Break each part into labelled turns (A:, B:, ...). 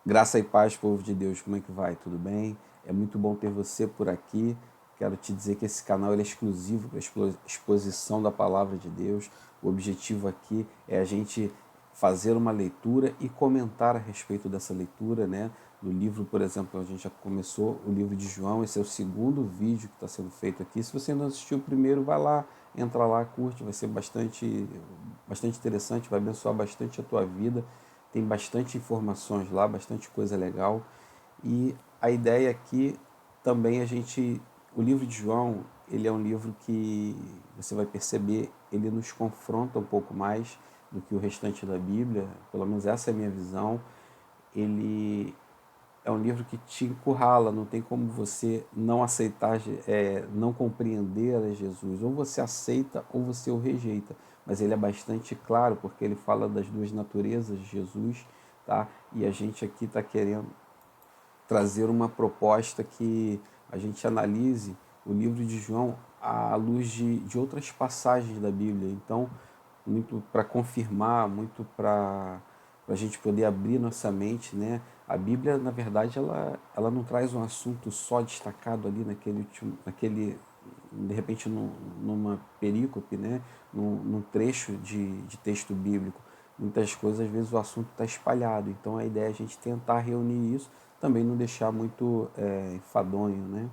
A: Graça e paz, povo de Deus, como é que vai? Tudo bem? É muito bom ter você por aqui. Quero te dizer que esse canal ele é exclusivo para exposição da palavra de Deus. O objetivo aqui é a gente fazer uma leitura e comentar a respeito dessa leitura, né? No livro, por exemplo, a gente já começou o livro de João, esse é o segundo vídeo que está sendo feito aqui. Se você não assistiu o primeiro, vai lá, entra lá, curte, vai ser bastante interessante, vai abençoar bastante a tua vida. Tem bastante informações lá, bastante coisa legal. E a ideia aqui também o livro de João, ele é um livro que você vai perceber, ele nos confronta um pouco mais do que o restante da Bíblia, pelo menos essa é a minha visão. Ele é um livro que te encurrala, não tem como você não aceitar, não compreender a Jesus. Ou você aceita ou você o rejeita. Mas ele é bastante claro, porque ele fala das duas naturezas de Jesus, tá? E a gente aqui está querendo trazer uma proposta que a gente analise o livro de João à luz de outras passagens da Bíblia. Então, muito para confirmar, muito para a gente poder abrir nossa mente, né? A Bíblia, na verdade, ela não traz um assunto só destacado ali de repente, numa perícope, né? Num trecho de texto bíblico. Muitas coisas, às vezes, o assunto está espalhado. Então, a ideia é a gente tentar reunir isso, também não deixar muito enfadonho, né?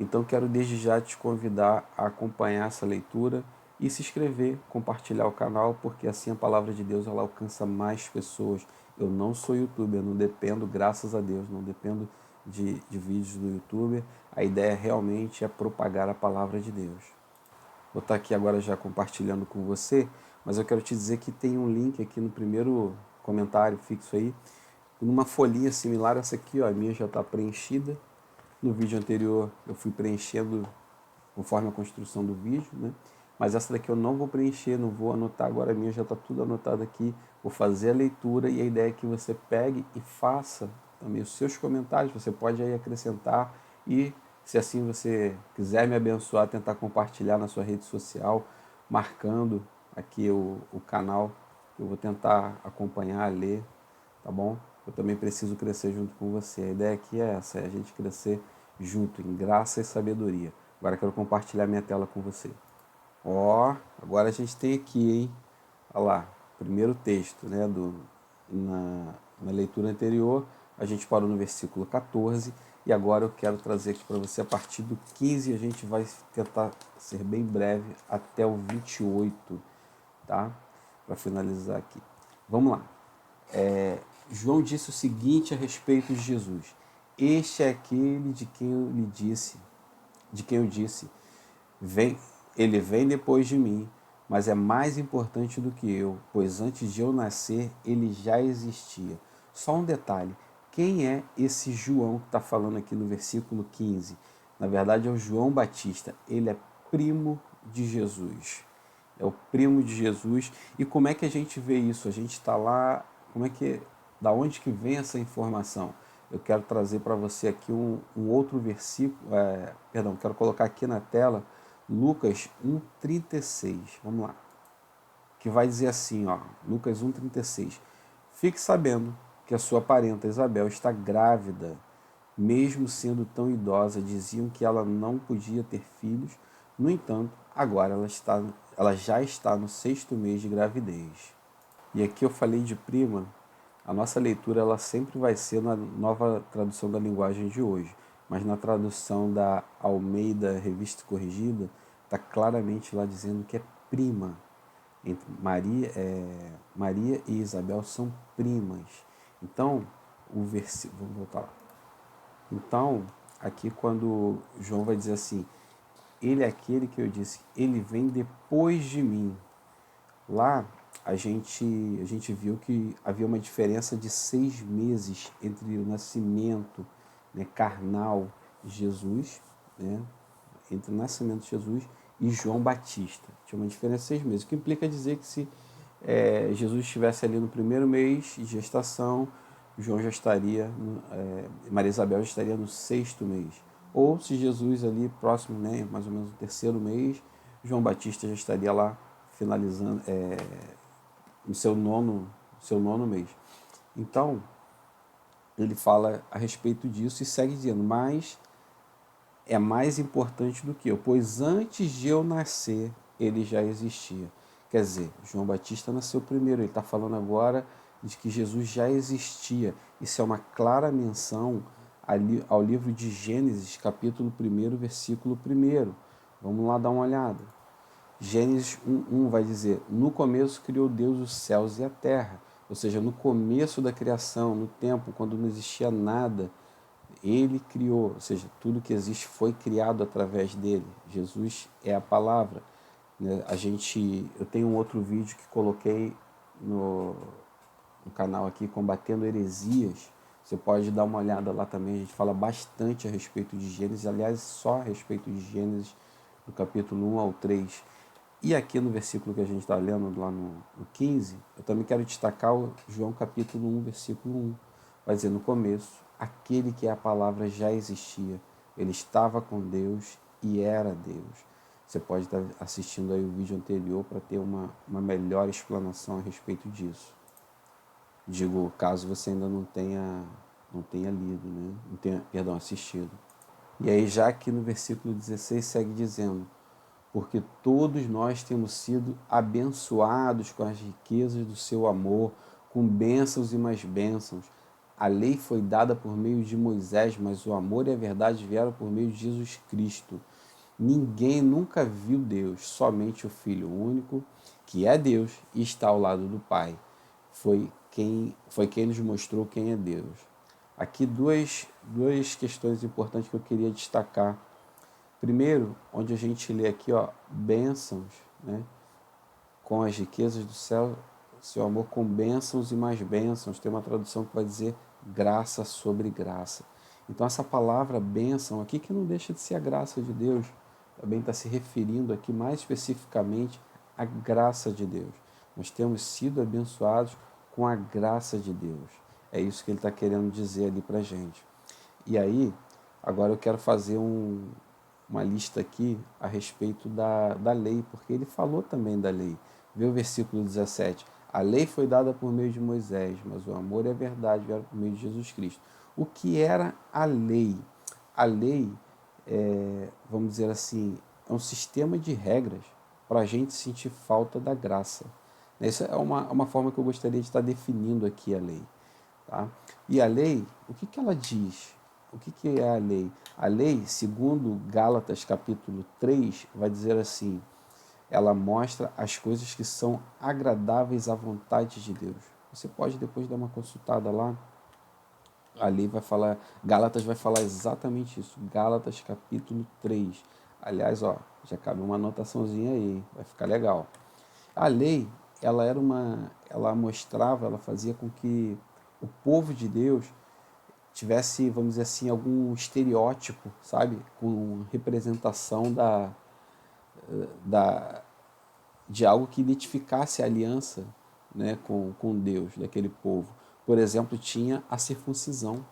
A: Então quero desde já te convidar a acompanhar essa leitura e se inscrever, compartilhar o canal, porque assim a palavra de Deus ela alcança mais pessoas. Eu não sou youtuber, não dependo, graças a Deus, não dependo de vídeos do youtuber. A ideia realmente é propagar a palavra de Deus. Vou estar aqui agora já compartilhando com você, mas eu quero te dizer que tem um link aqui no primeiro comentário fixo aí, numa folhinha similar a essa aqui, ó, a minha já está preenchida. No vídeo anterior eu fui preenchendo conforme a construção do vídeo, né? Mas essa daqui eu não vou preencher, não vou anotar agora, a minha já está tudo anotado aqui. Vou fazer a leitura e a ideia é que você pegue e faça também os seus comentários. Você pode aí acrescentar e, se assim você quiser me abençoar, tentar compartilhar na sua rede social, marcando aqui o canal, que eu vou tentar acompanhar, ler, tá bom? Eu também preciso crescer junto com você. A ideia aqui é essa, é a gente crescer junto em graça e sabedoria. Agora quero compartilhar minha tela com você. Ó, agora a gente tem aqui, hein? Olha lá, primeiro texto, né? Na leitura anterior, a gente parou no versículo 14 e agora eu quero trazer aqui para você a partir do 15, a gente vai tentar ser bem breve até o 28, tá? Para finalizar aqui. Vamos lá. João disse o seguinte a respeito de Jesus: Este é aquele de quem eu disse, vem, ele vem depois de mim, mas é mais importante do que eu, pois antes de eu nascer ele já existia. Só um detalhe: quem é esse João que está falando aqui no versículo 15? Na verdade é o João Batista, ele é primo de Jesus. É o primo de Jesus. E como é que a gente vê isso? A gente está lá, da onde que vem essa informação? Eu quero trazer para você aqui um outro versículo, quero colocar aqui na tela Lucas 1,36. Vamos lá. Que vai dizer assim, ó, Lucas 1,36. Fique sabendo que a sua parenta Isabel está grávida, mesmo sendo tão idosa. Diziam que ela não podia ter filhos. No entanto, agora ela já está no sexto mês de gravidez. E aqui eu falei de prima, a nossa leitura ela sempre vai ser na nova tradução da linguagem de hoje, mas na tradução da Almeida Revista Corrigida, está claramente lá dizendo que é prima. Entre Maria e Isabel são primas. Então, vamos voltar lá. Então, aqui quando João vai dizer assim, ele é aquele que eu disse, ele vem depois de mim. Lá a gente viu que havia uma diferença de 6 meses entre o nascimento, né, carnal de Jesus, né, entre o nascimento de Jesus e João Batista. Tinha uma diferença de 6 meses, o que implica dizer que se Jesus estivesse ali no primeiro mês de gestação, João já estaria, Maria Isabel já estaria no sexto mês. Ou se Jesus ali próximo, né, mais ou menos no terceiro mês, João Batista já estaria lá finalizando, no seu nono mês. Então, ele fala a respeito disso e segue dizendo, mas é mais importante do que eu, pois antes de eu nascer, ele já existia. Quer dizer, João Batista nasceu primeiro, ele está falando agora de que Jesus já existia. Isso é uma clara menção ao livro de Gênesis, capítulo 1, versículo 1. Vamos lá dar uma olhada. Gênesis 1:1 vai dizer, no começo criou Deus os céus e a terra. Ou seja, no começo da criação, no tempo, quando não existia nada, ele criou, ou seja, tudo que existe foi criado através dele. Jesus é a palavra. Eu tenho um outro vídeo que coloquei no canal aqui, Combatendo Heresias. Você pode dar uma olhada lá também. A gente fala bastante a respeito de Gênesis, aliás, só a respeito de Gênesis, do capítulo 1 ao 3. E aqui no versículo que a gente está lendo, lá no 15, eu também quero destacar o João capítulo 1, versículo 1. Vai dizer, no começo, aquele que é a palavra já existia. Ele estava com Deus e era Deus. Você pode estar assistindo aí o vídeo anterior para ter uma melhor explanação a respeito disso. Digo, caso você ainda não tenha lido, né? Não tenha, perdão, assistido. E aí já aqui no versículo 16 segue dizendo, porque todos nós temos sido abençoados com as riquezas do seu amor, com bênçãos e mais bênçãos. A lei foi dada por meio de Moisés, mas o amor e a verdade vieram por meio de Jesus Cristo. Ninguém nunca viu Deus, somente o Filho único, que é Deus e está ao lado do Pai. Foi quem nos mostrou quem é Deus. Aqui duas questões importantes que eu queria destacar. Primeiro, onde a gente lê aqui, ó, bênçãos, né? Com as riquezas do céu, seu amor com bênçãos e mais bênçãos. Tem uma tradução que vai dizer graça sobre graça. Então essa palavra bênção aqui, que não deixa de ser a graça de Deus, também está se referindo aqui mais especificamente à graça de Deus. Nós temos sido abençoados com a graça de Deus. É isso que ele está querendo dizer ali para a gente. E aí, agora eu quero fazer uma lista aqui a respeito da lei, porque ele falou também da lei. Vê o versículo 17. A lei foi dada por meio de Moisés, mas o amor e a verdade vieram por meio de Jesus Cristo. O que era a lei? A lei, vamos dizer assim, é um sistema de regras para a gente sentir falta da graça. Essa é uma forma que eu gostaria de estar definindo aqui a lei. Tá? E a lei, o que ela diz? O que é a lei? A lei, segundo Gálatas capítulo 3, vai dizer assim, ela mostra as coisas que são agradáveis à vontade de Deus. Você pode depois dar uma consultada lá, a lei vai falar, Gálatas vai falar exatamente isso, Gálatas capítulo 3. Aliás, ó, já cabe uma anotaçãozinha aí, vai ficar legal. A lei, ela mostrava, ela fazia com que o povo de Deus tivesse, vamos dizer assim, algum estereótipo, sabe? Com representação da, de algo que identificasse a aliança, né, com Deus, daquele povo. Por exemplo, tinha a circuncisão.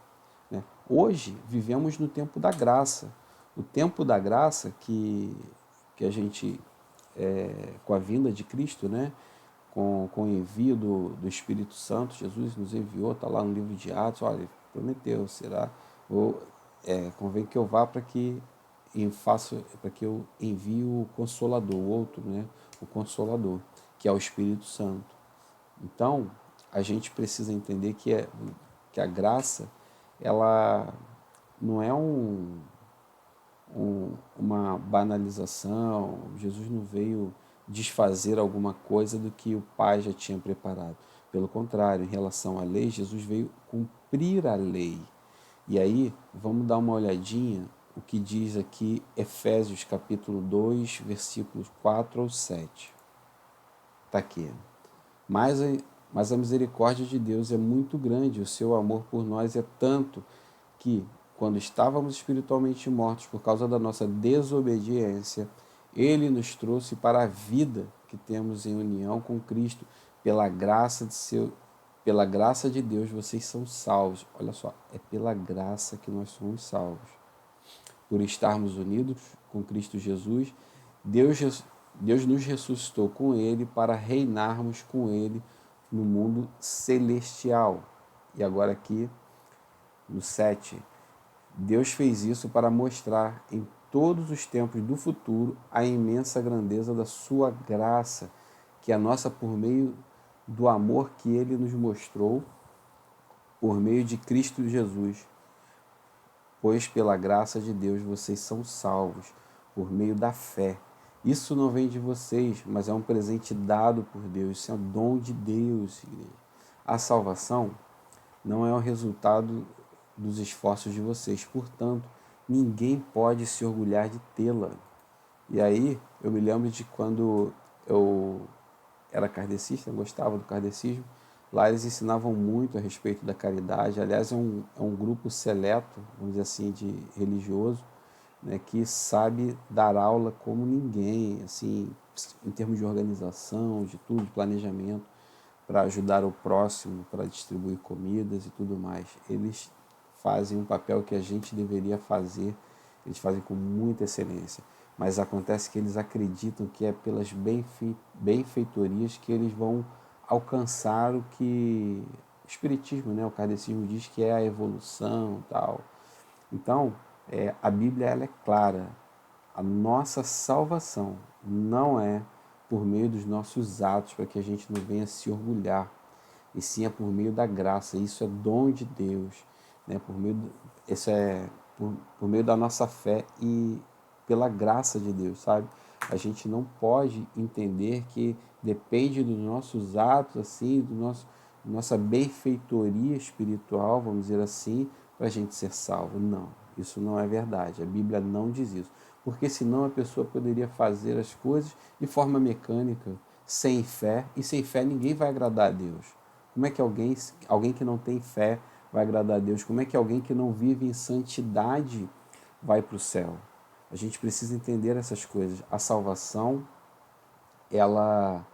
A: Né? Hoje, vivemos no tempo da graça. O tempo da graça que a gente, com a vinda de Cristo, né, com o envio do Espírito Santo, Jesus nos enviou, está lá no livro de Atos, olha, prometeu, será, convém que eu vá para que eu envie o Consolador, o outro, né, o Consolador, que é o Espírito Santo. Então, a gente precisa entender que a graça, ela não é uma banalização, Jesus não veio desfazer alguma coisa do que o Pai já tinha preparado. Pelo contrário, em relação à lei, Jesus veio cumprir a lei. E aí, vamos dar uma olhadinha o que diz aqui Efésios capítulo 2, versículos 4 ao 7. Está aqui. Mas a misericórdia de Deus é muito grande, o seu amor por nós é tanto que, quando estávamos espiritualmente mortos por causa da nossa desobediência, Ele nos trouxe para a vida que temos em união com Cristo. Pela graça de Deus, vocês são salvos. Olha só, é pela graça que nós somos salvos. Por estarmos unidos com Cristo Jesus, Deus nos ressuscitou com Ele para reinarmos com Ele no mundo celestial. E agora aqui, no 7, Deus fez isso para mostrar em todos os tempos do futuro a imensa grandeza da sua graça, que é nossa por meio do amor que ele nos mostrou por meio de Cristo Jesus. Pois pela graça de Deus vocês são salvos por meio da fé. Isso não vem de vocês, mas é um presente dado por Deus, isso é um dom de Deus, igreja. A salvação não é o resultado dos esforços de vocês, portanto, ninguém pode se orgulhar de tê-la. E aí, eu me lembro de quando eu era kardecista, eu gostava do kardecismo, lá eles ensinavam muito a respeito da caridade. Aliás, é um grupo seleto, vamos dizer assim, de religioso, né, que sabe dar aula como ninguém, assim, em termos de organização, de tudo, de planejamento, para ajudar o próximo, para distribuir comidas e tudo mais. Eles fazem um papel que a gente deveria fazer, eles fazem com muita excelência. Mas acontece que eles acreditam que é pelas benfeitorias que eles vão alcançar o que o Espiritismo, né, o Kardecismo diz que é a evolução e tal. Então, a Bíblia ela é clara. A nossa salvação não é por meio dos nossos atos, para que a gente não venha se orgulhar, e sim é por meio da graça. Isso é dom de Deus, né? Isso é por meio da nossa fé e pela graça de Deus, sabe? A gente não pode entender que depende dos nossos atos, assim, nossa benfeitoria espiritual, vamos dizer assim, para a gente ser salvo. Não, isso não é verdade. A Bíblia não diz isso. Porque senão a pessoa poderia fazer as coisas de forma mecânica, sem fé, e sem fé ninguém vai agradar a Deus. Como é que alguém que não tem fé vai agradar a Deus? Como é que alguém que não vive em santidade vai para o céu? A gente precisa entender essas coisas. A salvação, ela,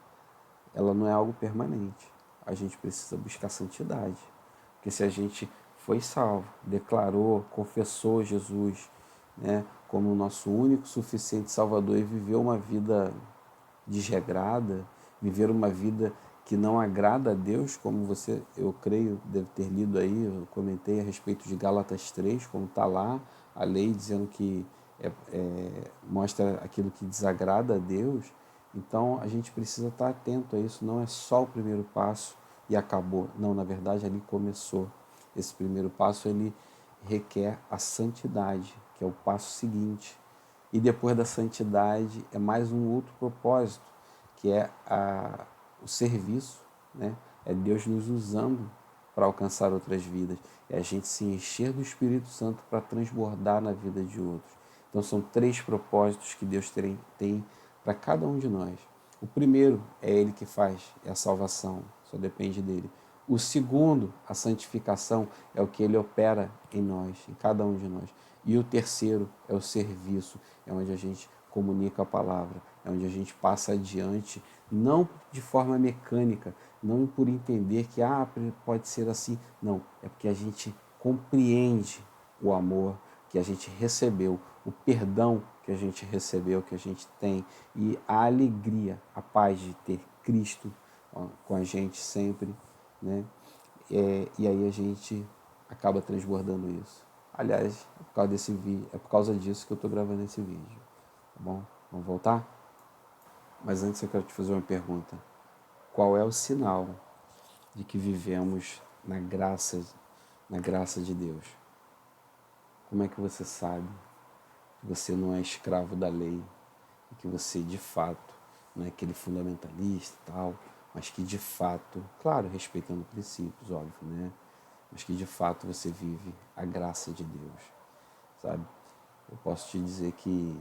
A: ela não é algo permanente. A gente precisa buscar santidade. Porque se a gente foi salvo, declarou, confessou Jesus, né, como o nosso único, suficiente Salvador e viveu uma vida desregrada, viver uma vida que não agrada a Deus, como você, eu creio, deve ter lido aí, eu comentei a respeito de Gálatas 3, como está lá, a lei dizendo que mostra aquilo que desagrada a Deus. Então a gente precisa estar atento a isso, não é só o primeiro passo e acabou. Não, na verdade ali começou. Esse primeiro passo ele requer a santidade, que é o passo seguinte. E depois da santidade é mais um outro propósito, que é o serviço, né? É Deus nos usando para alcançar outras vidas. É a gente se encher do Espírito Santo para transbordar na vida de outros. Então são 3 propósitos que Deus tem para cada um de nós. O primeiro é Ele que faz, é a salvação, só depende dele. O segundo, a santificação, é o que Ele opera em nós, em cada um de nós. E o terceiro é o serviço, é onde a gente comunica a palavra, é onde a gente passa adiante, não de forma mecânica, não por entender que pode ser assim, não, é porque a gente compreende o amor que a gente recebeu, o perdão que a gente recebeu, que a gente tem, e a alegria, a paz de ter Cristo com a gente sempre, né? E aí a gente acaba transbordando isso. Aliás, é por causa desse vídeo, é por causa disso que eu estou gravando esse vídeo. Tá bom? Vamos voltar? Mas antes eu quero te fazer uma pergunta. Qual é o sinal de que vivemos na graça de Deus? Como é que você sabe que você não é escravo da lei e que você de fato não é aquele fundamentalista e tal, mas que de fato, claro, respeitando princípios, óbvio, né? Mas que de fato você vive a graça de Deus, sabe? Eu posso te dizer que,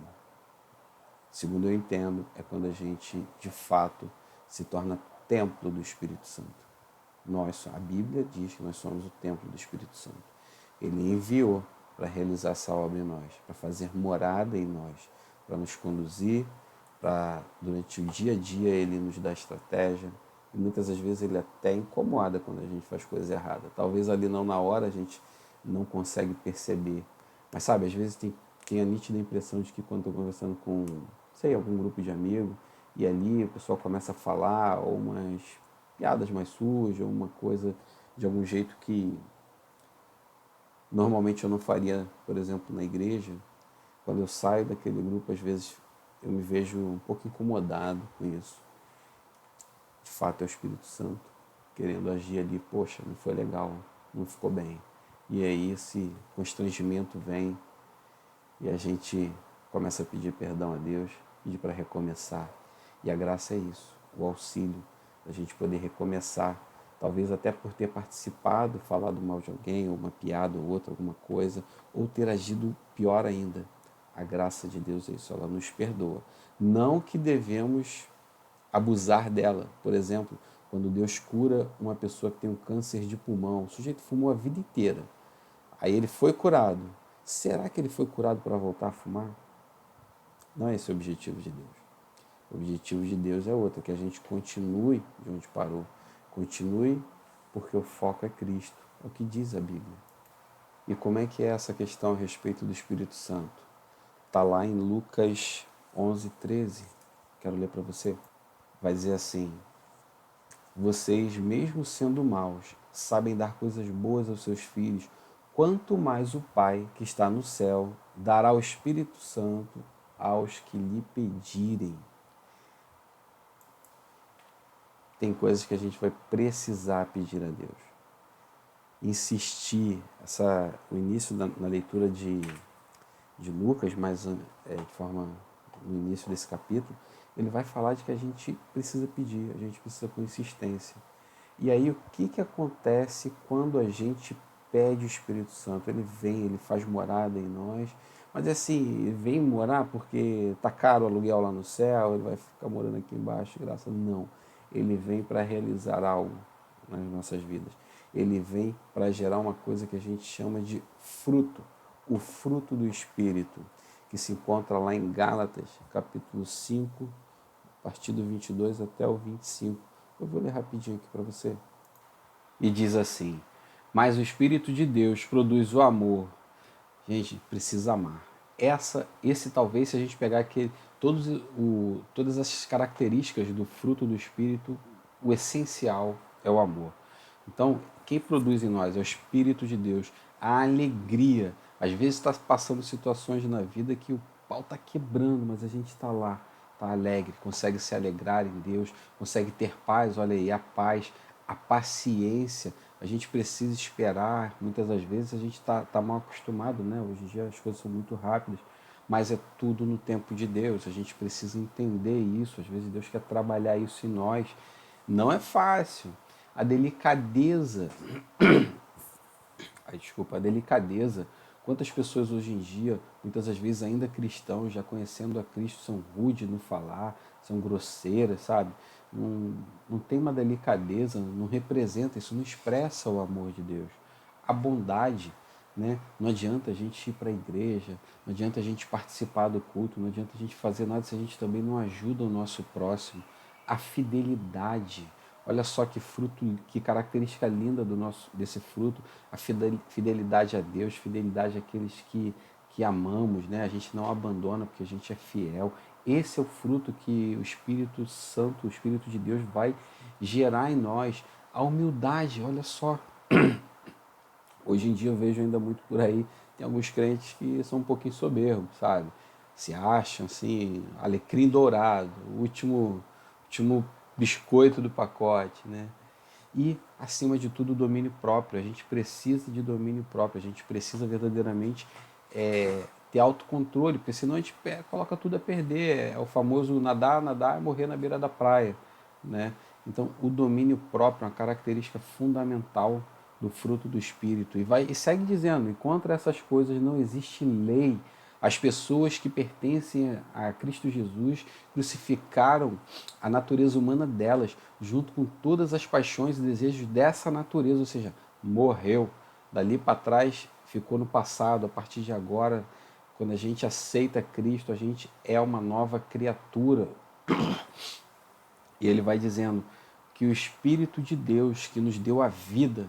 A: segundo eu entendo, é quando a gente de fato se torna templo do Espírito Santo. A Bíblia diz que nós somos o templo do Espírito Santo. Ele enviou para realizar essa obra em nós, para fazer morada em nós, para nos conduzir, para durante o dia a dia ele nos dá estratégia. E muitas das vezes ele até incomoda quando a gente faz coisa errada. Talvez ali não na hora a gente não consegue perceber. Mas sabe, às vezes tem a nítida impressão de que quando estou conversando com, sei, algum grupo de amigos, e ali o pessoal começa a falar ou umas piadas mais sujas, ou uma coisa de algum jeito que normalmente eu não faria, por exemplo, na igreja. Quando eu saio daquele grupo, às vezes eu me vejo um pouco incomodado com isso. De fato, é o Espírito Santo querendo agir ali. Poxa, não foi legal, não ficou bem. E aí esse constrangimento vem e a gente começa a pedir perdão a Deus, pedir para recomeçar. E a graça é isso, o auxílio, a gente poder recomeçar. Talvez até por ter participado, falado mal de alguém, ou uma piada ou outra, alguma coisa, ou ter agido pior ainda. A graça de Deus é isso, ela nos perdoa. Não que devemos abusar dela. Por exemplo, quando Deus cura uma pessoa que tem um câncer de pulmão, o sujeito fumou a vida inteira. Aí ele foi curado. Será que ele foi curado para voltar a fumar? Não é esse o objetivo de Deus. O objetivo de Deus é outro, que a gente continue de onde parou. Continue porque o foco é Cristo. É o que diz a Bíblia. E como é que é essa questão a respeito do Espírito Santo? Está lá em Lucas 11:13. Quero ler para você. Vai dizer assim: vocês, mesmo sendo maus, sabem dar coisas boas aos seus filhos, quanto mais o Pai, que está no céu, dará o Espírito Santo aos que lhe pedirem. Tem coisas que a gente vai precisar pedir a Deus. Insistir, o início na leitura de Lucas, mas de forma no início desse capítulo, ele vai falar de que a gente precisa pedir, a gente precisa com insistência. E aí o que acontece quando a gente pede o Espírito Santo? Ele vem, ele faz morada em nós, mas assim, ele vem morar porque tá caro o aluguel lá no céu, ele vai ficar morando aqui embaixo, graça. Não, ele vem para realizar algo nas nossas vidas. Ele vem para gerar uma coisa que a gente chama de fruto, o fruto do Espírito, que se encontra lá em Gálatas, capítulo 5, a partir do 22 até o 25. Eu vou ler rapidinho aqui para você. E diz assim: mas o Espírito de Deus produz o amor. Gente, precisa amar. Esse talvez, se a gente pegar aqui todas as características do fruto do Espírito, o essencial é o amor. Então, quem produz em nós é o Espírito de Deus, a alegria. Às vezes está passando situações na vida que o pau está quebrando, mas a gente está lá, está alegre, consegue se alegrar em Deus, consegue ter paz. Olha aí, a paz, a paciência. A gente precisa esperar, muitas das vezes a gente está mal acostumado, né? Hoje em dia as coisas são muito rápidas, mas é tudo no tempo de Deus. A gente precisa entender isso. Às vezes Deus quer trabalhar isso em nós. Não é fácil. A delicadeza, a delicadeza. Quantas pessoas hoje em dia, muitas das vezes ainda cristãos, já conhecendo a Cristo, são rudes no falar, são grosseiras, sabe? Não tem uma delicadeza, não representa, isso não expressa o amor de Deus. A bondade, né? Não adianta a gente ir para a igreja, não adianta a gente participar do culto, não adianta a gente fazer nada se a gente também não ajuda o nosso próximo. A fidelidade. Olha só que fruto, que característica linda desse fruto, a fidelidade a Deus, fidelidade àqueles que amamos, né? A gente não abandona porque a gente é fiel. Esse é o fruto que o Espírito Santo, o Espírito de Deus vai gerar em nós. A humildade, olha só. Hoje em dia eu vejo ainda muito por aí, tem alguns crentes que são um pouquinho soberbos, sabe? Se acham assim, alecrim dourado, o último biscoito do pacote, né? E, acima de tudo, o domínio próprio. A gente precisa de domínio próprio, a gente precisa verdadeiramente ter autocontrole, porque senão a gente coloca tudo a perder. É o famoso nadar, nadar e morrer na beira da praia, né? Então, o domínio próprio é uma característica fundamental do fruto do Espírito. E segue dizendo, e contra essas coisas não existe lei. As pessoas que pertencem a Cristo Jesus crucificaram a natureza humana delas, junto com todas as paixões e desejos dessa natureza, ou seja, morreu. Dali para trás ficou no passado. A partir de agora, quando a gente aceita Cristo, a gente é uma nova criatura. E ele vai dizendo que o Espírito de Deus, que nos deu a vida,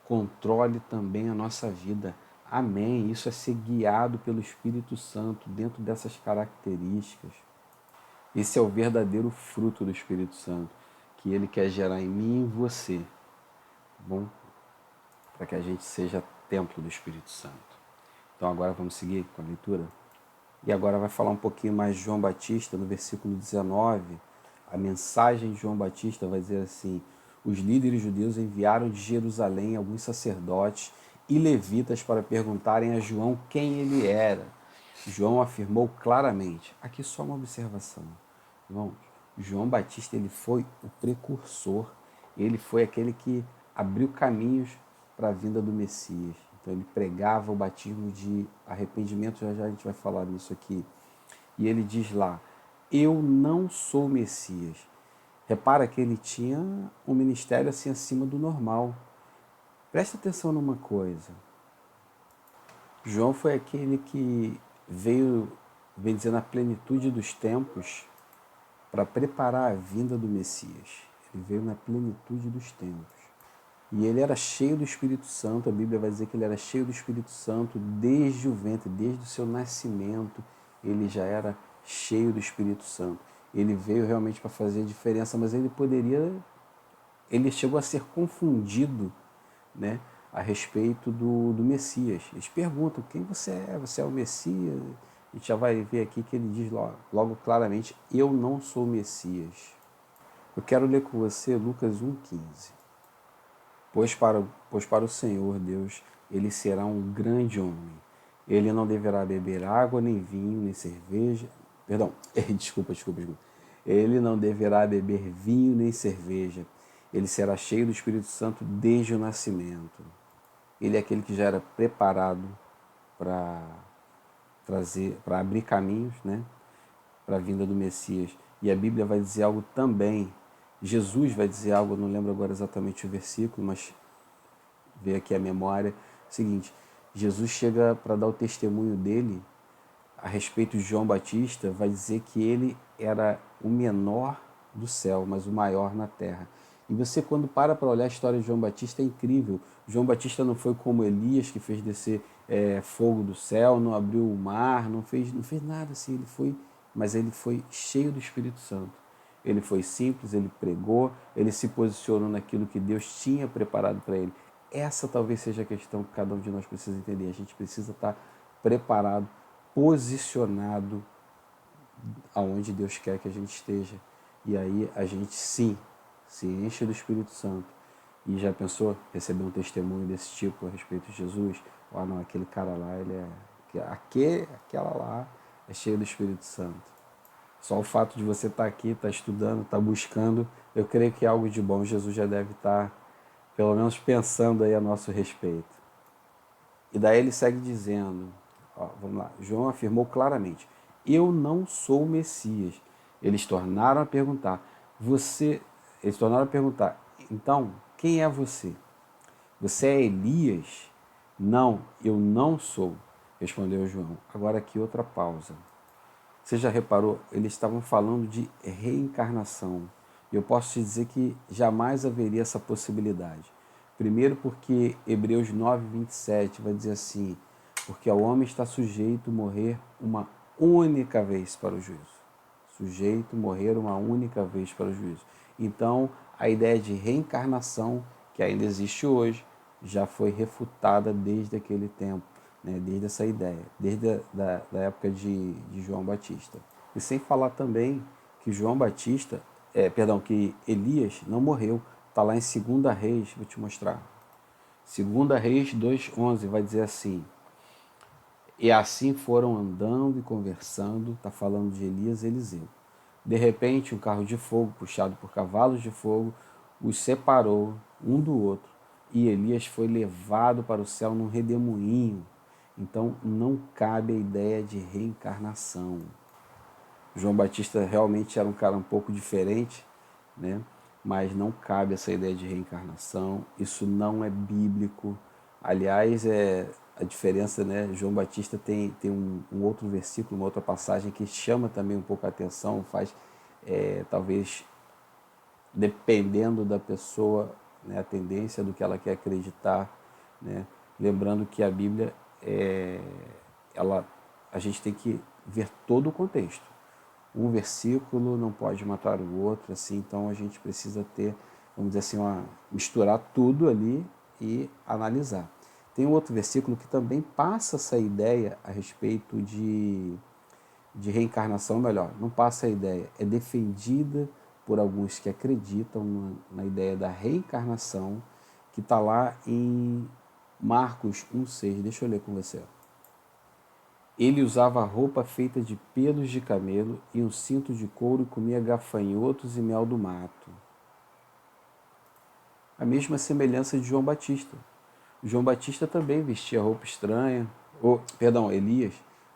A: controle também a nossa vida. Amém. Isso é ser guiado pelo Espírito Santo dentro dessas características. Esse é o verdadeiro fruto do Espírito Santo, que ele quer gerar em mim e em você, tá bom? Para que a gente seja templo do Espírito Santo. Então agora vamos seguir com a leitura. E agora vai falar um pouquinho mais de João Batista, no versículo 19. A mensagem de João Batista vai dizer assim: os líderes judeus enviaram de Jerusalém alguns sacerdotes e levitas para perguntarem a João quem ele era. João afirmou claramente, aqui só uma observação, irmãos, João Batista ele foi o precursor, ele foi aquele que abriu caminhos para a vinda do Messias. Então ele pregava o batismo de arrependimento, já já a gente vai falar nisso aqui. E ele diz lá, eu não sou Messias. Repara que ele tinha um ministério assim acima do normal. Presta atenção numa coisa. João foi aquele que veio, bem dizer, na plenitude dos tempos para preparar a vinda do Messias. Ele veio na plenitude dos tempos. E ele era cheio do Espírito Santo, a Bíblia vai dizer que ele era cheio do Espírito Santo desde o ventre, desde o seu nascimento, ele já era cheio do Espírito Santo. Ele veio realmente para fazer a diferença, mas ele chegou a ser confundido, né, a respeito do Messias. Eles perguntam, quem você é? Você é o Messias? A gente já vai ver aqui que ele diz logo claramente, eu não sou o Messias. Eu quero ler com você Lucas 1,15. Pois para o Senhor Deus, ele será um grande homem. Ele não deverá beber água, nem vinho, nem cerveja. Perdão, desculpa. Ele não deverá beber vinho nem cerveja. Ele será cheio do Espírito Santo desde o nascimento. Ele é aquele que já era preparado para abrir caminhos, né, para a vinda do Messias. E a Bíblia vai dizer algo também. Jesus vai dizer algo, eu não lembro agora exatamente o versículo, mas veio aqui a memória. Seguinte, Jesus chega para dar o testemunho dele a respeito de João Batista, vai dizer que ele era o menor do céu, mas o maior na terra. E você, quando para olhar a história de João Batista, é incrível. João Batista não foi como Elias, que fez descer fogo do céu, não abriu o mar, não fez nada assim. Mas ele foi cheio do Espírito Santo. Ele foi simples, ele pregou, ele se posicionou naquilo que Deus tinha preparado para ele. Essa talvez seja a questão que cada um de nós precisa entender. A gente precisa estar preparado, posicionado aonde Deus quer que a gente esteja. E aí a gente sim se enche do Espírito Santo. E já pensou receber um testemunho desse tipo a respeito de Jesus? Ah, não, aquele cara lá, aquela lá é cheia do Espírito Santo. Só o fato de você estar aqui, estar estudando, estar buscando, eu creio que é algo de bom. Jesus já deve estar, pelo menos, pensando aí a nosso respeito. E daí ele segue dizendo, vamos lá, João afirmou claramente, eu não sou o Messias. Eles tornaram a perguntar, então, quem é você? Você é Elias? Não, eu não sou, respondeu João. Agora aqui outra pausa. Você já reparou? Eles estavam falando de reencarnação. E eu posso te dizer que jamais haveria essa possibilidade. Primeiro porque Hebreus 9:27 vai dizer assim, porque ao homem está sujeito morrer uma única vez para o juízo. Sujeito morrer uma única vez para o juízo. Então, a ideia de reencarnação, que ainda existe hoje, já foi refutada desde aquele tempo, né? Desde essa ideia, desde da época de João Batista. E sem falar também que que Elias não morreu. Está lá em 2 Reis, vou te mostrar. 2 Reis 2:11 vai dizer assim, e assim foram andando e conversando, está falando de Elias e Eliseu. De repente, um carro de fogo, puxado por cavalos de fogo, os separou um do outro, e Elias foi levado para o céu num redemoinho. Então, não cabe a ideia de reencarnação. João Batista realmente era um cara um pouco diferente, né? Mas não cabe essa ideia de reencarnação, isso não é bíblico. Aliás, a diferença, né? João Batista tem um outro versículo, uma outra passagem que chama também um pouco a atenção, faz talvez, dependendo da pessoa, né, a tendência do que ela quer acreditar, né? Lembrando que a Bíblia, a gente tem que ver todo o contexto. Um versículo não pode matar o outro, assim, então a gente precisa ter, vamos dizer assim, misturar tudo ali e analisar. Tem um outro versículo que também passa essa ideia a respeito de reencarnação, melhor, não passa a ideia, é defendida por alguns que acreditam na ideia da reencarnação, que está lá em Marcos 1,6. Deixa eu ler com você. Ele usava roupa feita de pelos de camelo e um cinto de couro e comia gafanhotos e mel do mato. A mesma semelhança de João Batista. João Batista também vestia roupa estranha, Elias,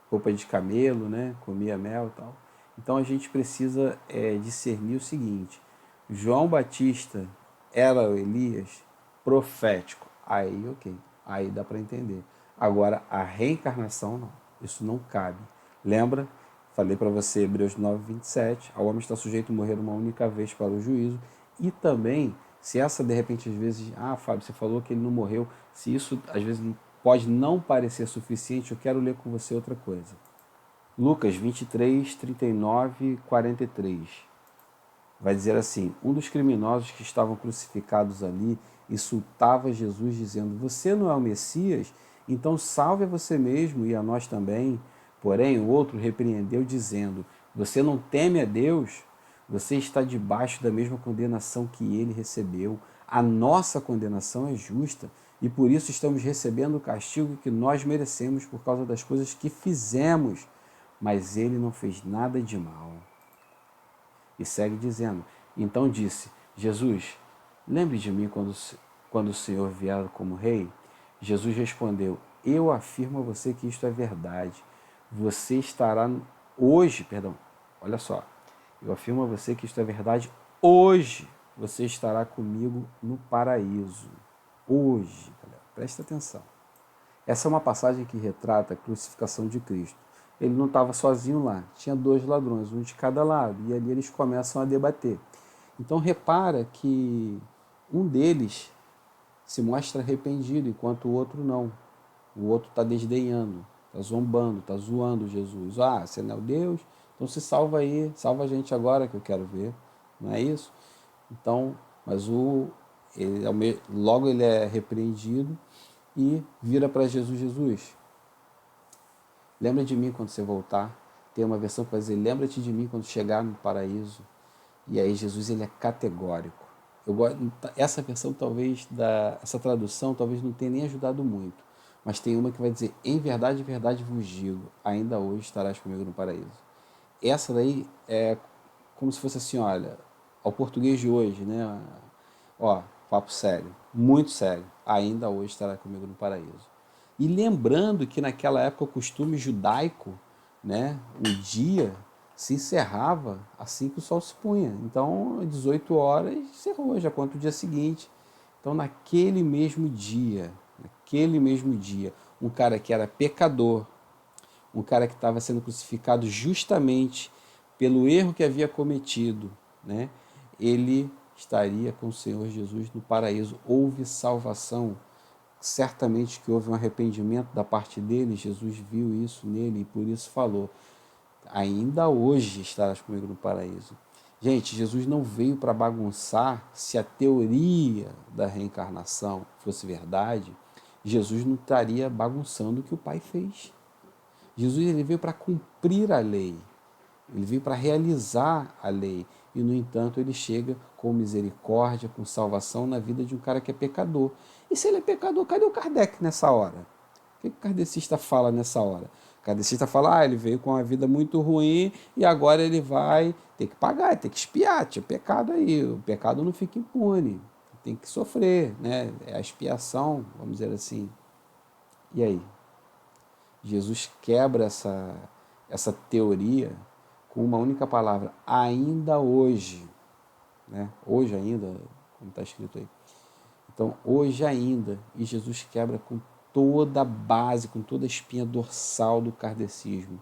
A: roupa de camelo, né? Comia mel e tal. Então a gente precisa discernir o seguinte: João Batista era o Elias profético. Aí, ok, aí dá para entender. Agora, a reencarnação não, isso não cabe. Lembra? Falei para você, Hebreus 9:27, ao homem está sujeito a morrer uma única vez para o juízo. E também, se essa de repente às vezes, Fábio, você falou que ele não morreu, se isso às vezes pode não parecer suficiente, eu quero ler com você outra coisa. Lucas 23, 39 e 43. Vai dizer assim: um dos criminosos que estavam crucificados ali insultava Jesus dizendo: você não é o Messias? Então salve a você mesmo e a nós também. Porém o outro repreendeu dizendo: você não teme a Deus? Você está debaixo da mesma condenação que ele recebeu. A nossa condenação é justa e por isso estamos recebendo o castigo que nós merecemos por causa das coisas que fizemos. Mas ele não fez nada de mal. E segue dizendo: então disse, Jesus, lembre de mim quando o Senhor vier como rei. Jesus respondeu: eu afirmo a você que isto é verdade. Você estará hoje, olha só, eu afirmo a você que isto é verdade, hoje você estará comigo no paraíso. Hoje, galera, presta atenção. Essa é uma passagem que retrata a crucificação de Cristo. Ele não estava sozinho lá, tinha dois ladrões, um de cada lado, e ali eles começam a debater. Então repara que um deles se mostra arrependido, enquanto o outro não. O outro está desdenhando, está zombando, está zoando Jesus. Você não é o Deus? Então se salva aí, salva a gente agora que eu quero ver. Não é isso? Então, mas logo ele é repreendido e vira para Jesus: Jesus, lembra de mim quando você voltar. Tem uma versão que vai dizer: lembra-te de mim quando chegar no paraíso. E aí Jesus ele é categórico. Essa versão essa tradução talvez não tenha nem ajudado muito, mas tem uma que vai dizer: em verdade vos digo, ainda hoje estarás comigo no paraíso. Essa daí é como se fosse assim, olha, ao português de hoje, né? Papo sério, muito sério, ainda hoje estará comigo no paraíso. E lembrando que naquela época o costume judaico, né, o dia se encerrava assim que o sol se punha. Então, às 18 horas, encerrou, já conta o dia seguinte. Então, naquele mesmo dia, um cara que era pecador, um cara que estava sendo crucificado justamente pelo erro que havia cometido, né, ele estaria com o Senhor Jesus no paraíso. Houve salvação. Certamente que houve um arrependimento da parte dele, Jesus viu isso nele e por isso falou: ainda hoje estarás comigo no paraíso. Gente, Jesus não veio para bagunçar. Se a teoria da reencarnação fosse verdade, Jesus não estaria bagunçando o que o Pai fez. Jesus ele veio para cumprir a lei, ele veio para realizar a lei. E, no entanto, ele chega com misericórdia, com salvação na vida de um cara que é pecador. E se ele é pecador, cadê o Kardec nessa hora? O que o kardecista fala nessa hora? O kardecista fala: ele veio com uma vida muito ruim e agora ele vai ter que pagar, ter que expiar. Tinha pecado aí, o pecado não fica impune, tem que sofrer, né? É a expiação, vamos dizer assim. E aí? Jesus quebra essa teoria com uma única palavra: ainda hoje. Né? Hoje ainda, como está escrito aí. Então, hoje ainda. E Jesus quebra com toda a base, com toda a espinha dorsal do kardecismo.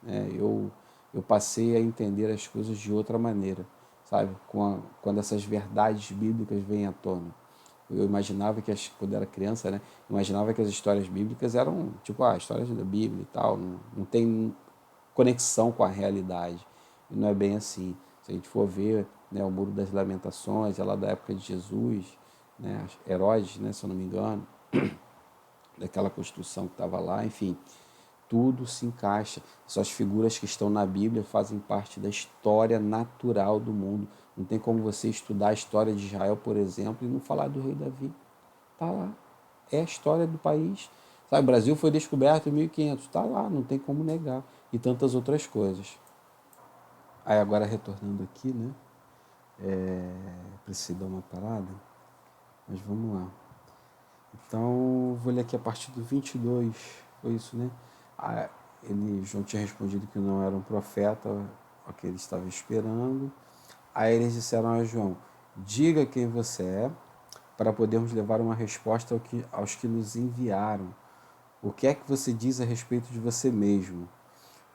A: Eu passei a entender as coisas de outra maneira, sabe? Quando essas verdades bíblicas vêm à tona. Eu imaginava que, quando era criança, né? Imaginava que as histórias bíblicas eram, tipo, histórias da Bíblia e tal, não tem conexão com a realidade. E não é bem assim. Se a gente for ver, né, o Muro das Lamentações, é lá da época de Jesus, né, Herodes, né, se eu não me engano, daquela construção que estava lá, enfim, tudo se encaixa. Essas figuras que estão na Bíblia fazem parte da história natural do mundo. Não tem como você estudar a história de Israel, por exemplo, e não falar do rei Davi. Está lá. É a história do país. Sabe, o Brasil foi descoberto em 1500. Está lá, não tem como negar. E tantas outras coisas. Aí agora retornando aqui, né? Preciso dar uma parada, mas vamos lá. Então, vou ler aqui a partir do 22, foi isso, né? João tinha respondido que não era um profeta, o que ele estava esperando. Aí eles disseram a João, diga quem você é, para podermos levar uma resposta aos que nos enviaram. O que é que você diz a respeito de você mesmo?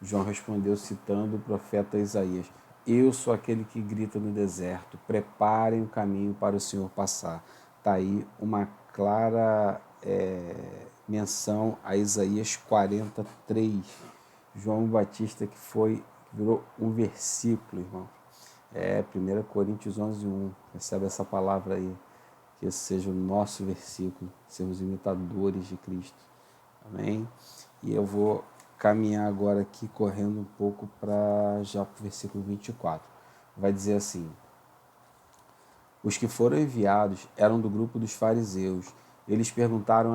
A: João respondeu citando o profeta Isaías, eu sou aquele que grita no deserto, preparem o caminho para o Senhor passar. Está aí uma clara menção a Isaías 43. João Batista que virou um versículo, irmão. 1 Coríntios 11:1. Recebe essa palavra aí, que esse seja o nosso versículo, sermos imitadores de Cristo. Amém? E eu vou caminhar agora aqui, correndo um pouco para já para o versículo 24. Vai dizer assim, os que foram enviados eram do grupo dos fariseus. Eles perguntaram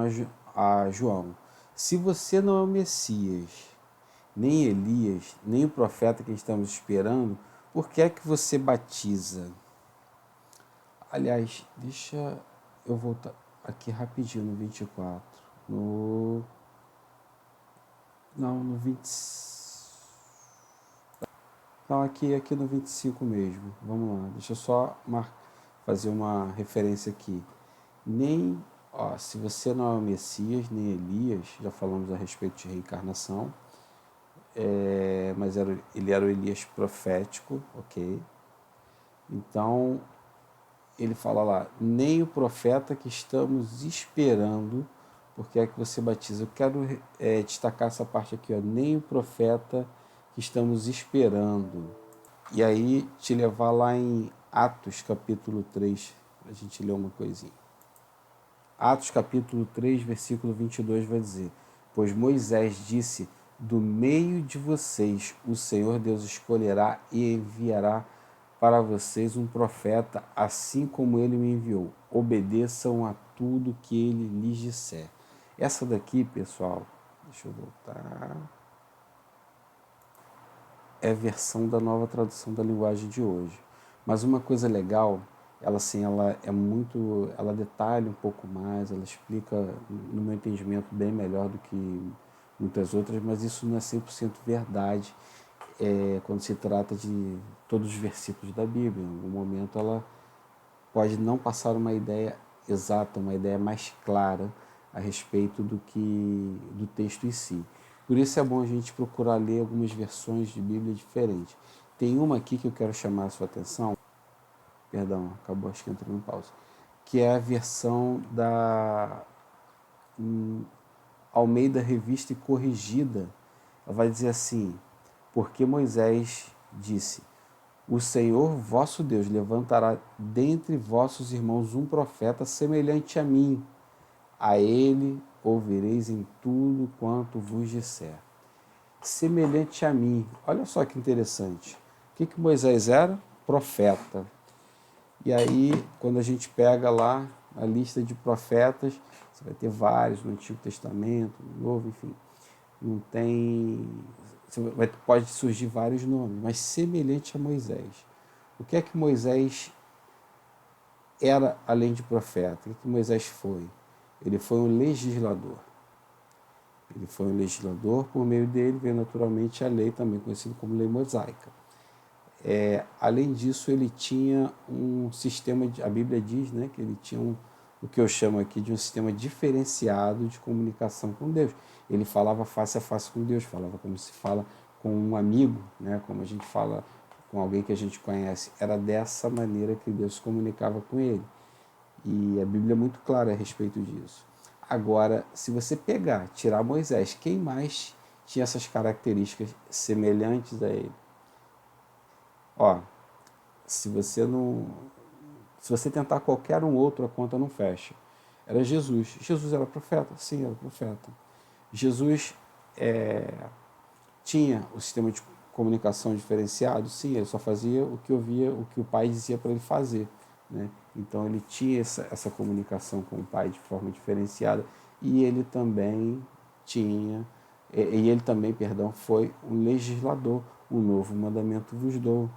A: a João, se você não é o Messias, nem Elias, nem o profeta que estamos esperando, por que é que você batiza? Aliás, deixa eu voltar aqui rapidinho no 24. No 20. Não, aqui no 25 mesmo. Vamos lá. Deixa eu só fazer uma referência aqui. Se você não é o Messias, nem Elias, já falamos a respeito de reencarnação, mas ele era o Elias profético, ok? Então, ele fala lá, nem o profeta que estamos esperando, porque é que você batiza. Eu quero destacar essa parte aqui, ó, nem o profeta que estamos esperando. E aí te levar lá em Atos capítulo 3, para a gente ler uma coisinha. Atos capítulo 3, versículo 22 vai dizer, pois Moisés disse, do meio de vocês o Senhor Deus escolherá e enviará para vocês um profeta, assim como ele me enviou. Obedeçam a tudo que ele lhes disser. Essa daqui, pessoal, deixa eu voltar, é a versão da Nova Tradução da Linguagem de hoje. Mas uma coisa legal, ela detalha um pouco mais, ela explica, no meu entendimento, bem melhor do que muitas outras, mas isso não é 100% verdade quando se trata de todos os versículos da Bíblia. Em algum momento ela pode não passar uma ideia exata, uma ideia mais clara a respeito do texto em si. Por isso é bom a gente procurar ler algumas versões de Bíblia diferentes. Tem uma aqui que eu quero chamar a sua atenção, perdão, acabou, acho que entrou em pausa, que é a versão da Almeida Revista e Corrigida. Ela vai dizer assim, porque Moisés disse, o Senhor vosso Deus levantará dentre vossos irmãos um profeta semelhante a mim. A ele ouvireis em tudo quanto vos disser. Semelhante a mim. Olha só que interessante. O que Moisés era? Profeta. E aí, quando a gente pega lá a lista de profetas, você vai ter vários no Antigo Testamento, no Novo, enfim. Não tem... Pode surgir vários nomes, mas semelhante a Moisés. O que é que Moisés era além de profeta? O que Moisés foi? Ele foi um legislador. Ele foi um legislador, por meio dele veio naturalmente a lei, também conhecida como lei mosaica. Além disso, ele tinha um sistema, a Bíblia diz, né, que ele tinha o que eu chamo aqui de um sistema diferenciado de comunicação com Deus. Ele falava face a face com Deus, falava como se fala com um amigo, né, como a gente fala com alguém que a gente conhece. Era dessa maneira que Deus se comunicava com ele. E a Bíblia é muito clara a respeito disso. Agora, se você tirar Moisés, quem mais tinha essas características semelhantes a ele? Se você tentar qualquer um outro, a conta não fecha. Era Jesus. Jesus era profeta? Sim, era profeta. Jesus tinha o sistema de comunicação diferenciado? Sim, ele só fazia o que ouvia, o que o pai dizia para ele fazer, né? Então ele tinha essa comunicação com o pai de forma diferenciada e ele também tinha, e ele também, perdão, foi um legislador. Um novo mandamento vos dou,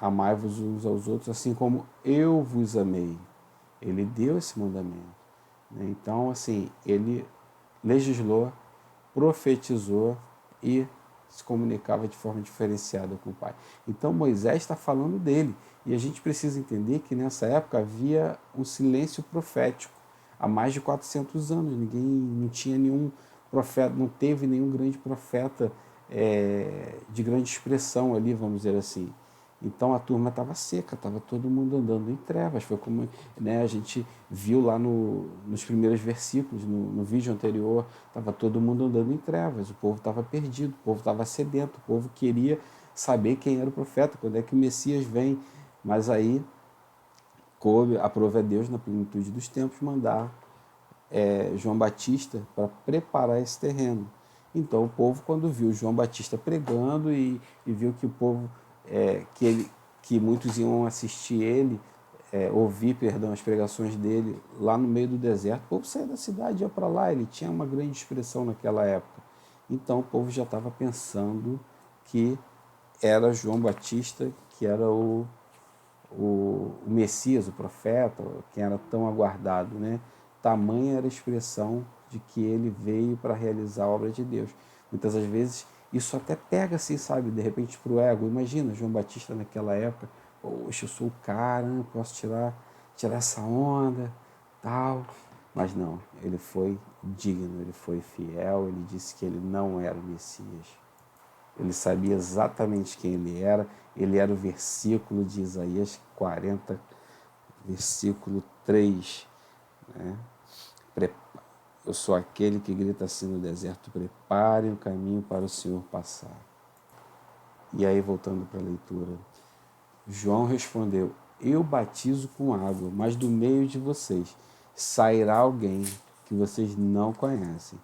A: amai-vos uns aos outros, assim como eu vos amei. Ele deu esse mandamento, né? Então, assim, ele legislou, profetizou e se comunicava de forma diferenciada com o Pai. Então Moisés está falando dele. E a gente precisa entender que nessa época havia um silêncio profético. Há mais de 400 anos, ninguém não tinha nenhum profeta, não teve nenhum grande profeta de grande expressão ali, vamos dizer assim. Então a turma estava seca, estava todo mundo andando em trevas. Foi como, né, a gente viu lá nos primeiros versículos, no vídeo anterior, estava todo mundo andando em trevas, o povo estava perdido, o povo estava sedento, o povo queria saber quem era o profeta, quando é que o Messias vem. Mas aí aprove a Deus, na plenitude dos tempos, mandar João Batista para preparar esse terreno. Então o povo, quando viu João Batista pregando e viu que o povo, que muitos iam assistir ele, ouvir, perdão, as pregações dele lá no meio do deserto, o povo saía da cidade e ia para lá, ele tinha uma grande expressão naquela época. Então o povo já estava pensando que era João Batista, que era o Messias, o profeta, que era tão aguardado, né? Tamanha era a expressão de que ele veio para realizar a obra de Deus. Muitas das vezes isso até pega assim, sabe, de repente para o ego. Imagina João Batista naquela época, poxa, eu sou o cara, posso tirar essa onda, tal. Mas não, ele foi digno, ele foi fiel, ele disse que ele não era o Messias. Ele sabia exatamente quem ele era o versículo de Isaías 40, versículo 3, né? Eu sou aquele que grita assim no deserto, preparem o caminho para o Senhor passar. E aí, voltando para a leitura, João respondeu, eu batizo com água, mas do meio de vocês sairá alguém que vocês não conhecem.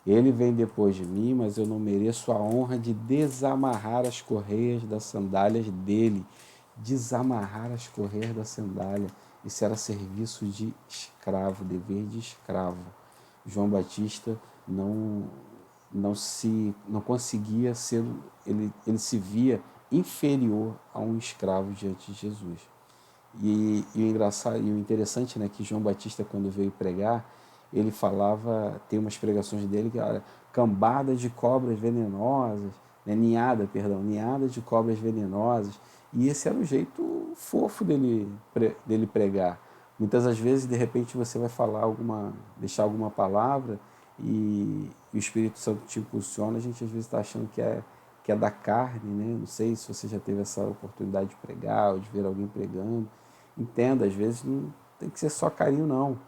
A: Ele vem depois de mim, mas eu não mereço a honra de desamarrar as correias das sandálias dele. Desamarrar as correias da sandália. Isso era serviço de escravo, dever de escravo. João Batista não conseguia ser, ele se via inferior a um escravo diante de Jesus. E o engraçado e o interessante, né, que João Batista, quando veio pregar, ele falava, tem umas pregações dele que era cambada de cobras venenosas, né, ninhada de cobras venenosas. E esse era o jeito fofo dele pregar. Muitas das vezes, de repente, você vai deixar alguma palavra e o Espírito Santo te impulsiona, a gente às vezes está achando que é da carne, né? Não sei se você já teve essa oportunidade de pregar ou de ver alguém pregando. Entenda, às vezes não tem que ser só carinho, não.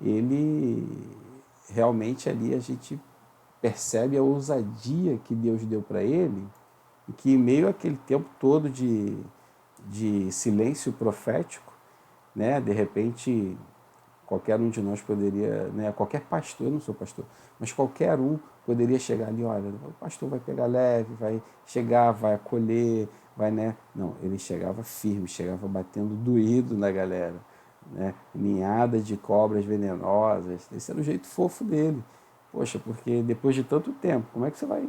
A: Ele realmente ali a gente percebe a ousadia que Deus deu para ele e que em meio àquele tempo todo de silêncio profético, né? De repente qualquer um de nós poderia, né, qualquer pastor, eu não sou pastor, mas qualquer um poderia chegar ali, olha, o pastor vai pegar leve, vai chegar, vai acolher, vai, né? Não, ele chegava firme, chegava batendo doído na galera, né? Ninhada de cobras venenosas, esse era o jeito fofo dele. Poxa, porque depois de tanto tempo, como é que você vai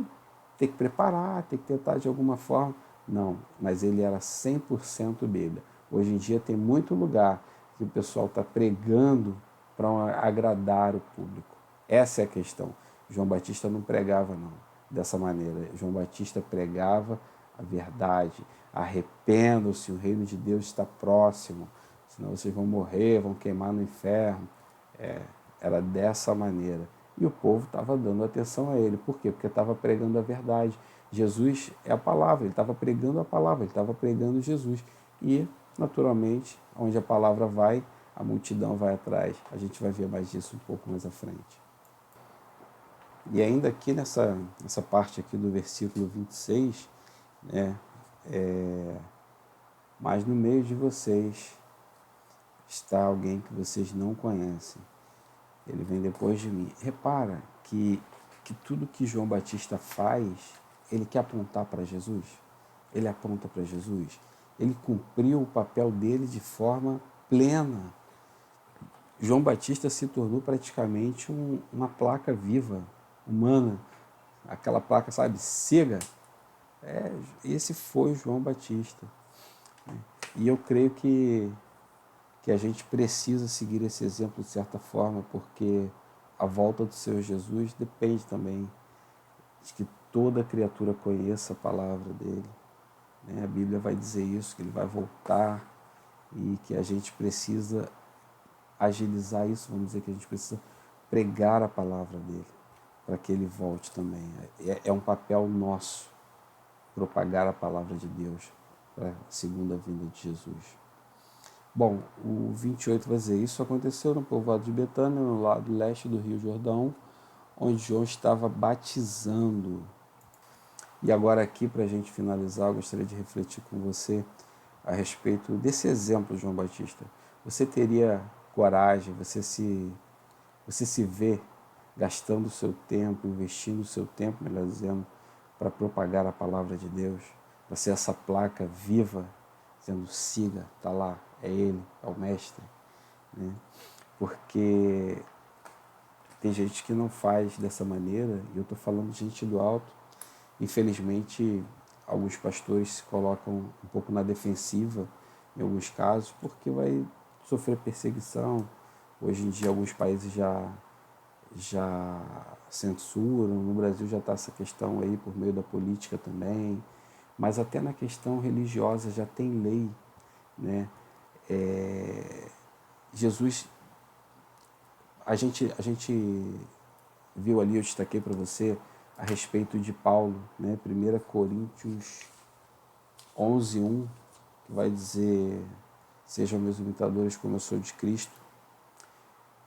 A: ter que preparar, ter que tentar de alguma forma? Não, mas ele era 100% Bíblia. Hoje em dia tem muito lugar que o pessoal está pregando para agradar o público. Essa é a questão. João Batista não pregava não dessa maneira. João Batista pregava a verdade. Arrependam-se, o reino de Deus está próximo. Senão vocês vão morrer, vão queimar no inferno. Era dessa maneira. E o povo estava dando atenção a ele. Por quê? Porque estava pregando a verdade. Jesus é a palavra, ele estava pregando a palavra, ele estava pregando Jesus. E, naturalmente, onde a palavra vai, a multidão vai atrás. A gente vai ver mais disso um pouco mais à frente. E ainda aqui nessa parte aqui do versículo 26, né, mas no meio de vocês está alguém que vocês não conhecem. ele vem depois de mim. Repara que tudo que João Batista faz, ele quer apontar para Jesus. Ele aponta para Jesus. Ele cumpriu o papel dele de forma plena. João Batista se tornou praticamente uma placa viva, humana. Aquela placa, sabe, cega. Esse foi João Batista. E eu creio que a gente precisa seguir esse exemplo de certa forma, porque a volta do Senhor Jesus depende também de que toda criatura conheça a palavra dele. A Bíblia vai dizer isso, que ele vai voltar e que a gente precisa agilizar isso, vamos dizer que a gente precisa pregar a palavra dele, para que ele volte também. É um papel nosso propagar a palavra de Deus para a segunda vinda de Jesus. Bom, o 28 vai dizer, isso aconteceu no povoado de Betânia, no lado leste do Rio Jordão, onde João estava batizando. E agora aqui, para a gente finalizar, eu gostaria de refletir com você a respeito desse exemplo de João Batista. Você teria coragem, você se vê gastando o seu tempo, investindo o seu tempo, melhor dizendo, para propagar a palavra de Deus, para ser essa placa viva, dizendo, siga, está lá, é ele, é o mestre. Né? Porque tem gente que não faz dessa maneira, e eu estou falando de gente do alto. Infelizmente, alguns pastores se colocam um pouco na defensiva, em alguns casos, porque vai sofrer perseguição. Hoje em dia, alguns países já censuram, no Brasil já está essa questão aí por meio da política também, mas até na questão religiosa já tem lei, né? Jesus, a gente viu ali, eu destaquei para você, a respeito de Paulo, né? 1 Coríntios 11:1, que vai dizer, sejam meus imitadores como eu sou de Cristo.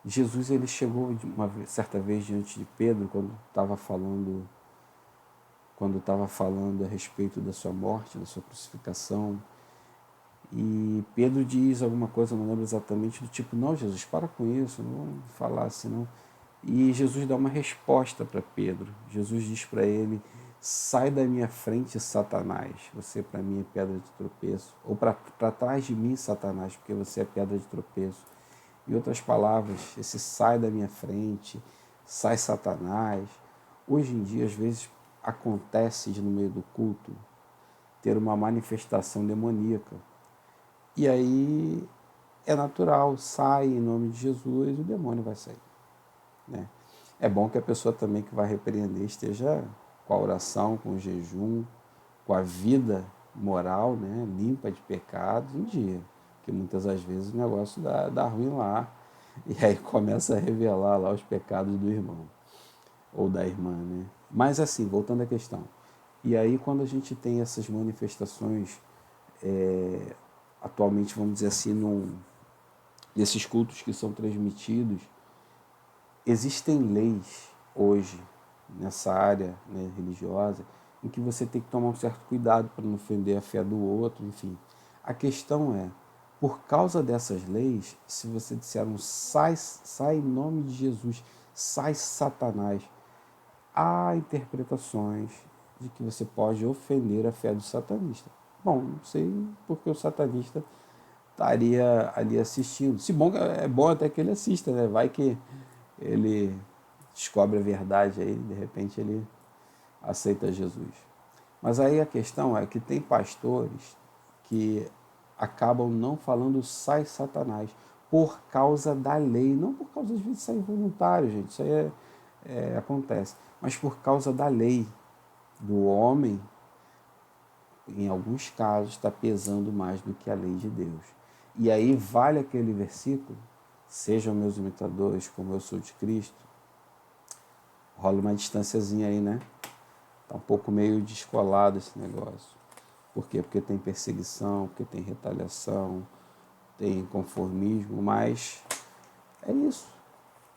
A: Jesus, ele chegou uma certa vez diante de Pedro, quando estava falando a respeito da sua morte, da sua crucificação, e Pedro diz alguma coisa, não lembro exatamente, do tipo, não, Jesus, para com isso, não vamos falar assim, não. E Jesus dá uma resposta para Pedro. Jesus diz para ele, sai da minha frente, Satanás, você para mim é pedra de tropeço, ou para trás de mim, Satanás, porque você é pedra de tropeço. Em outras palavras, esse sai da minha frente, sai Satanás. Hoje em dia, às vezes, acontece de no meio do culto ter uma manifestação demoníaca. E aí é natural, sai em nome de Jesus, o demônio vai sair. Né? É bom que a pessoa também que vai repreender esteja com a oração, com o jejum, com a vida moral, né, limpa de pecados em dia. Porque muitas das vezes o negócio dá ruim lá. E aí começa a revelar lá os pecados do irmão ou da irmã. Né? Mas assim, voltando à questão. E aí quando a gente tem essas manifestações, atualmente, vamos dizer assim, nesses cultos que são transmitidos, existem leis hoje nessa área, né, religiosa, em que você tem que tomar um certo cuidado para não ofender a fé do outro, enfim. A questão é, por causa dessas leis, se você disser um sai em nome de Jesus, sai Satanás, há interpretações de que você pode ofender a fé do satanista. Bom, não sei porque o satanista estaria ali assistindo. Se bom, é bom até que ele assista, né? Vai que ele descobre a verdade aí, de repente ele aceita Jesus. Mas aí a questão é que tem pastores que acabam não falando sai Satanás por causa da lei, não por causa de sair voluntário, gente, isso aí acontece, mas por causa da lei do homem, em alguns casos está pesando mais do que a lei de Deus. E aí vale aquele versículo, sejam meus imitadores como eu sou de Cristo. Rola uma distânciazinha aí, né? Tá um pouco meio descolado esse negócio. Por quê? Porque tem perseguição, porque tem retaliação, tem conformismo, mas é isso.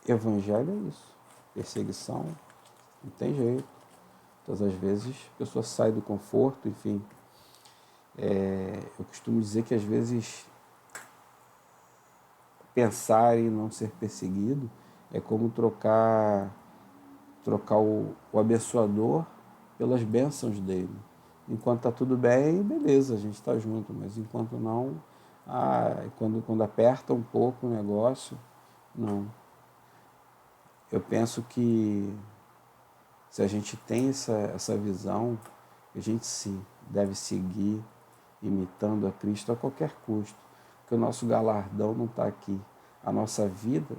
A: Evangelho é isso. Perseguição, não tem jeito. Todas as vezes a pessoa sai do conforto, enfim. Eu costumo dizer que às vezes pensar em não ser perseguido É como trocar o abençoador pelas bênçãos dele. Enquanto está tudo bem, beleza, a gente está junto, mas enquanto não, quando aperta um pouco o negócio, não. Eu penso que se a gente tem essa visão, a gente sim deve seguir imitando a Cristo a qualquer custo, porque o nosso galardão não está aqui. A nossa vida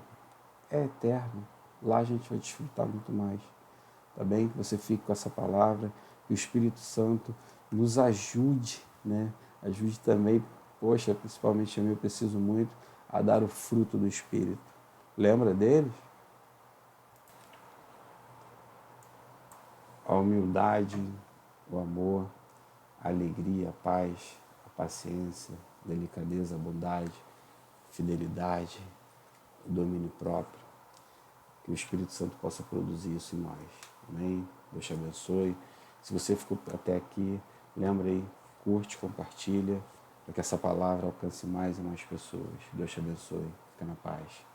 A: é eterna. Lá a gente vai desfrutar muito mais. Tá bem? Que você fique com essa palavra, que o Espírito Santo nos ajude, né? Ajude também, poxa, principalmente a mim, eu preciso muito, a dar o fruto do Espírito. Lembra deles? A humildade, o amor, a alegria, a paz, a paciência, a delicadeza, a bondade, a fidelidade, o domínio próprio. Que o Espírito Santo possa produzir isso em nós. Amém? Deus te abençoe. Se você ficou até aqui, lembra aí, curte, compartilha, para que essa palavra alcance mais e mais pessoas. Deus te abençoe. Fica na paz.